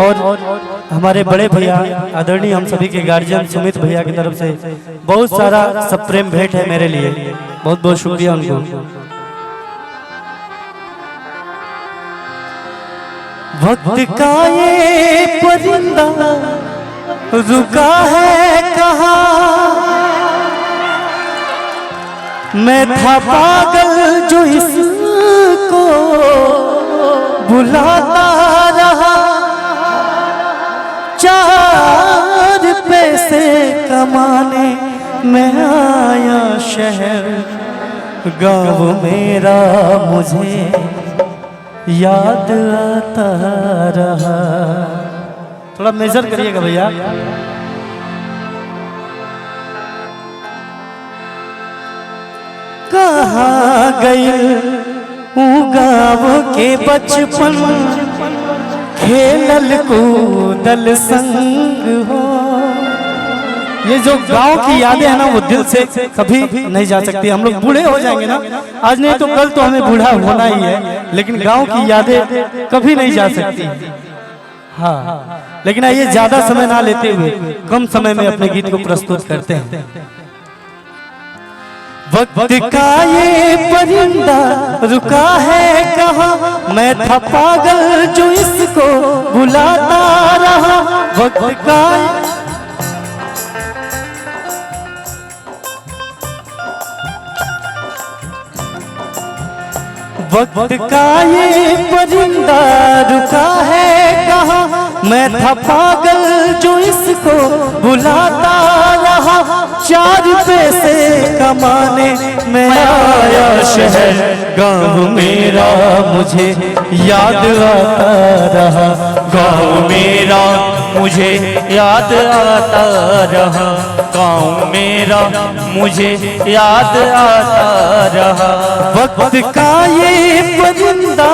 और हमारे बड़े भैया आदरणीय हम सभी के गार्जियन सुमित भैया की तरफ से बहुत सारा सब प्रेम भेंट है मेरे लिए। बहुत बहुत शुक्रिया उनको। वक्त का ये परिंदा रुका है कहाँ, मैं था पागल जो इसको बुलाता रहा। 4 पैसे कमाने मैं आया शहर, गाँव मेरा मुझे याद आता रहा। थोड़ा मेजर करिएगा भैया। कहाँ गए गाँव के बचपन, खेलल कूदल संग हो। ये जो गांव की यादें हैं ना वो दिल से कभी नहीं जा सकती। हम लोग बूढ़े हो जाएंगे ना, आज नहीं तो कल तो हमें बूढ़ा होना ही है, लेकिन गांव की यादें कभी नहीं जा सकती। हाँ, लेकिन आइए ज्यादा समय ना लेते हुए कम समय में अपने गीत को प्रस्तुत करते हैं। वक्त का ये परिंदा रुका है कहाँ, मैं था पागल जो इसको बुलाता रहा। वक्त का वक्त का ये परिंदा रुका है कहाँ, मैं था पागल जो इसको बुलाता रहा। 4 पैसे कमाने मैं आया शहर, गाँव मेरा मुझे याद आता रहा। गाँव मेरा मुझे याद आता रहा। गाँव मेरा मुझे याद आता रहा। वक्त का ये परिंदा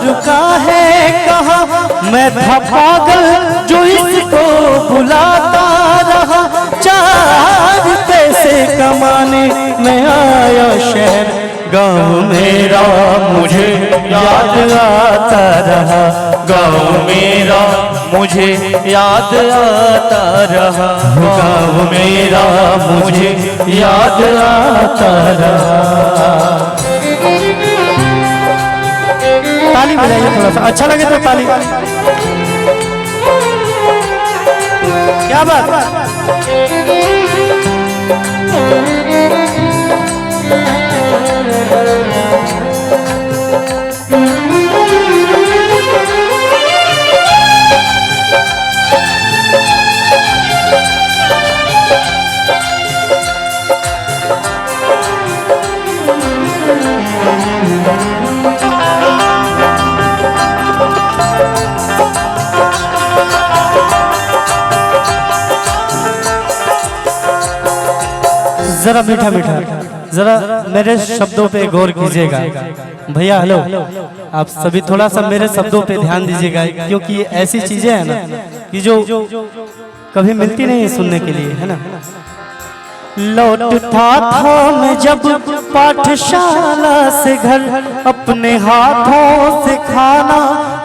रुका है कहाँ, मैं था पागल जो इसको बुलाता रहा। 4 पैसे कमाने मैं आया शहर, गाँव मेरा मुझे याद आता रहा। गाँव मेरा मुझे याद आता रहा। गाँव मेरा मुझे याद आता रहा। ताली बजाइए थोड़ा सा, अच्छा लगे तो ताली। क्या बात। जरा मीठा मीठा, जरा मेरे शब्दों पे गौर कीजिएगा भैया। हेलो, आप सभी थोड़ा सा मेरे शब्दों पे ध्यान दीजिएगा, क्योंकि ये ऐसी चीजें हैं ना कि जो कभी मिलती नहीं है सुनने के लिए, है ना। लौटता था मैं जब पाठशाला से घर, अपने हाथों से खाना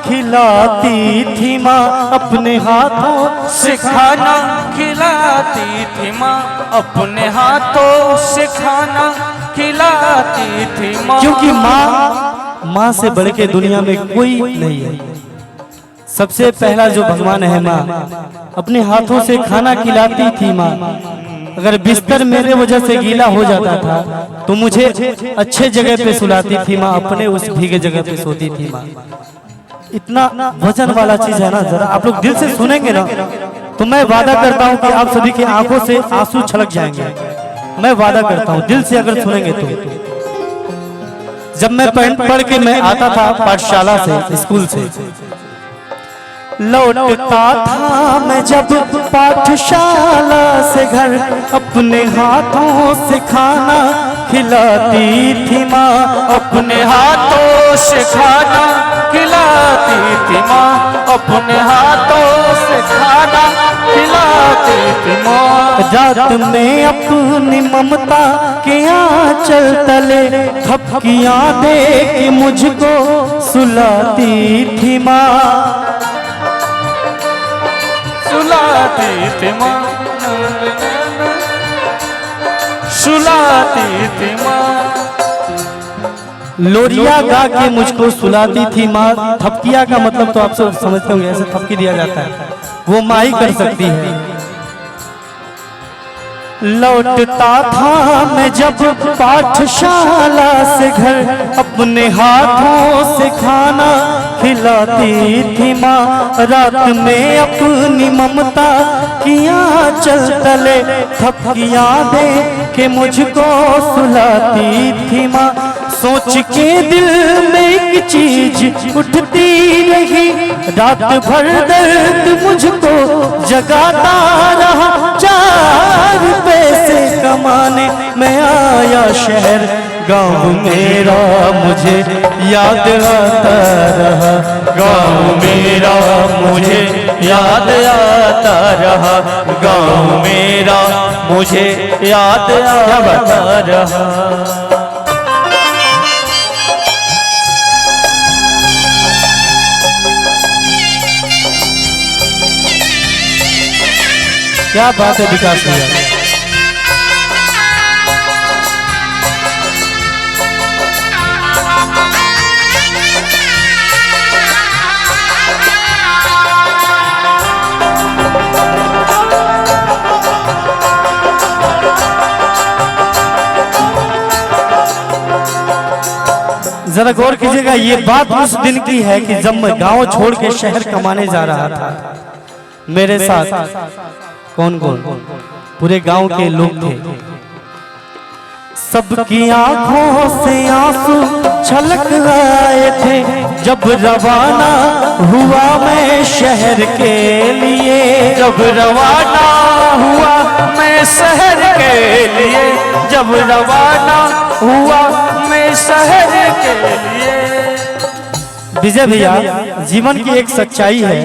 खिलाती थी माँ। अपने हाथों से खाना खिलाती थी माँ। अपने हाथों से खाना खिलाती थी माँ। क्योंकि माँ से बढ़ के दुनिया में कोई नहीं है। सबसे पहला जो भगवान है माँ, अपने हाथों से खाना खिलाती थी माँ। अगर बिस्तर मेरे वजह से गीला हो जाता था तो मुझे अच्छे जगह पे सुलाती थी माँ, अपने उस भीगे जगह पे सोती थी माँ। इतना वजन वाला चीज है ना, जरा आप लोग दिल से सुनेंगे ना तो मैं वादा करता हूँ कि आप सभी की आंखों से आंसू छलक जाएंगे। मैं वादा करता हूँ, दिल से अगर सुनेंगे तो। जब मैं पढ़ के मैं आता था पाठशाला से, स्कूल से, लौटता था मैं जब पाठशाला से घर, अपने हाथों से खाना खिलाती थी माँ। अपने हाथों से खाना खिलाती थी माँ। अपने हाथों से खाना खिलाती थी माँ। रात में अपनी ममता के आंचल तले थपकियां दे के मुझको सुलाती थी माँ। सुलाती थी माँ, सुलाती थी माँ। लोरिया गा के मुझको सुलाती थी माँ। थपकिया का मतलब तो आप सब समझते होंगे, ऐसे थपकी दिया जाता है, वो माँ ही कर सकती है। लौटता था मैं जब पाठशाला से घर, अपने हाथों से खाना खिलाती थी माँ। रात में अपनी ममता किया चल तले, थपकियाँ दे के मुझको सुलाती थी माँ। सोच के दिल में एक चीज उठती रही, रात भर दर्द मुझको जगाता रहा। 4 पैसे कमाने मैं आया शहर, गाँव मेरा मुझे याद आता रहा। गाँव मेरा मुझे याद आता रहा, गाँव मेरा मुझे याद आता रहा। क्या बात है विकास भैया। जरा गौर कीजिएगा, ये बात उस दिन की है कि जब मैं गांव छोड़ के शहर कमाने जा रहा था। मेरे साथ कौन कौन? पूरे गांव के लोग थे। सबकी आंखों से आंसू छलक आए थे जब रवाना हुआ मैं शहर के लिए। जब रवाना हुआ मैं शहर के लिए, जब रवाना हुआ मैं शहर के लिए। विजय भैया, जीवन की एक सच्चाई है,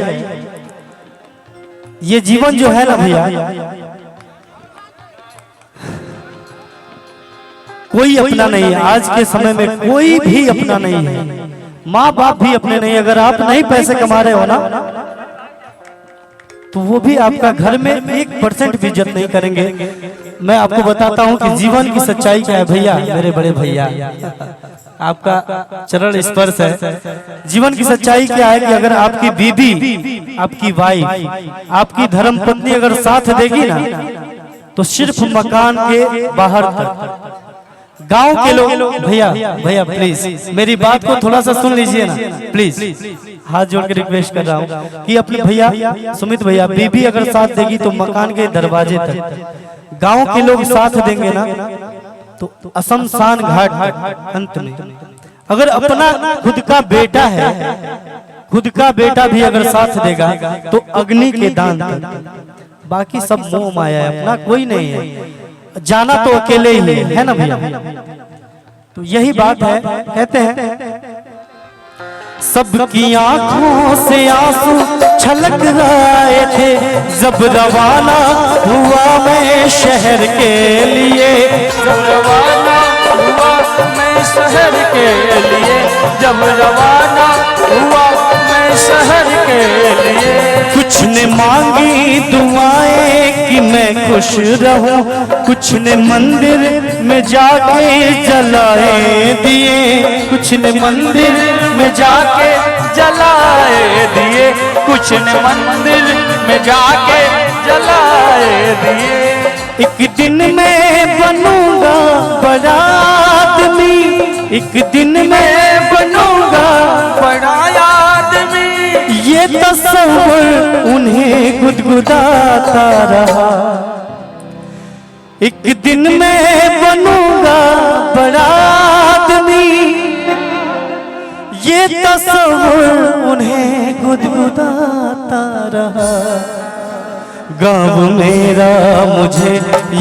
ये जीवन जो है ना भैया, कोई अपना नहीं है। आज के समय में कोई भी अपना नहीं है, माँ बाप भी अपने नहीं। अगर आप नहीं पैसे कमा रहे हो ना, तो वो भी आपका घर में 1% भी इज्जत नहीं करेंगे। मैं आपको बताता हूँ कि जीवन की सच्चाई क्या है भैया, मेरे बड़े भैया, आपका चरण स्पर्श है। जीवन की सच्चाई क्या है कि अगर आपकी बीबी, आपकी वाइफ, आपकी धर्म पत्नी अगर साथ देगी ना, तो सिर्फ मकान के बाहर तक। गांव के लोग, भैया भैया प्लीज मेरी बात को थोड़ा सा सुन लीजिए ना प्लीज, हाथ जोड़ के रिक्वेस्ट कर रहा हूँ कि अपने भैया सुमित भैया, बीबी अगर साथ देगी तो मकान के दरवाजे तक। गांव के लोग साथ देंगे ना तो शमशान घाट अंत में। अगर अपना खुद का बेटा है, खुद का बेटा भी अगर साथ देगा तो अग्नि के दान तक। बाकी सब मोह माया है, अपना कोई नहीं है। जाना तो अकेले ही है ना भैया। तो यही बात है, कहते हैं सबकी आंखों से आंसू छलक रहे थे जब रवाना हुआ मैं शहर के लिए। जब रवाना हुआ मैं शहर के लिए, जब रवाना हुआ मैं शहर के लिए। कुछ ने मांगी दुआएं कि मैं खुश रहूं, कुछ ने मंदिर में जाके जलाए दिए। कुछ ने मंदिर में जाके जलाए दिए, कुछ ने मंदिर में जाके जलाए दिए। एक दिन मैं बनूंगा बड़ा आदमी, एक दिन मैं बनूंगा बड़ा आदमी। ये तस्वीर उन्हें गुदगुदाता रहा। एक दिन मैं बनूंगा बड़ा आदमी, ये तस्वीर उन्हें गुदगुदाता रहा। गाँव मेरा मुझे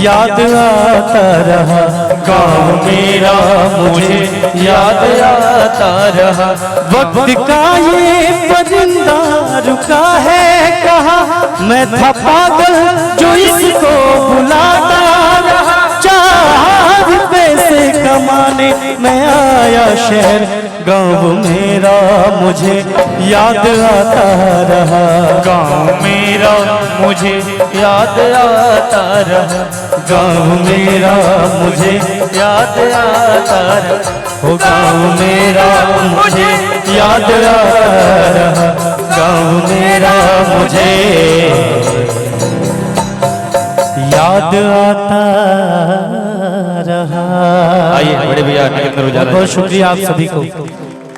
याद आता रहा, गाँव मेरा मुझे याद आता रहा। वक्त का ये परिंदा रुका है कहाँ, मैं था पागल जो इसको बुलाता रहा। 4 पैसे कमाने मैं आया शहर, गाँव मेरा मुझे याद आता रहा। गाँव मेरा मुझे याद आता रहा। गाँव मेरा मुझे याद आता रहा। हो गाँव मेरा मुझे याद आता रहा। गाँव मेरा मुझे याद आता रहा। आइए बड़े भैया नगेंद्र उजाला। बहुत शुक्रिया आप सभी को।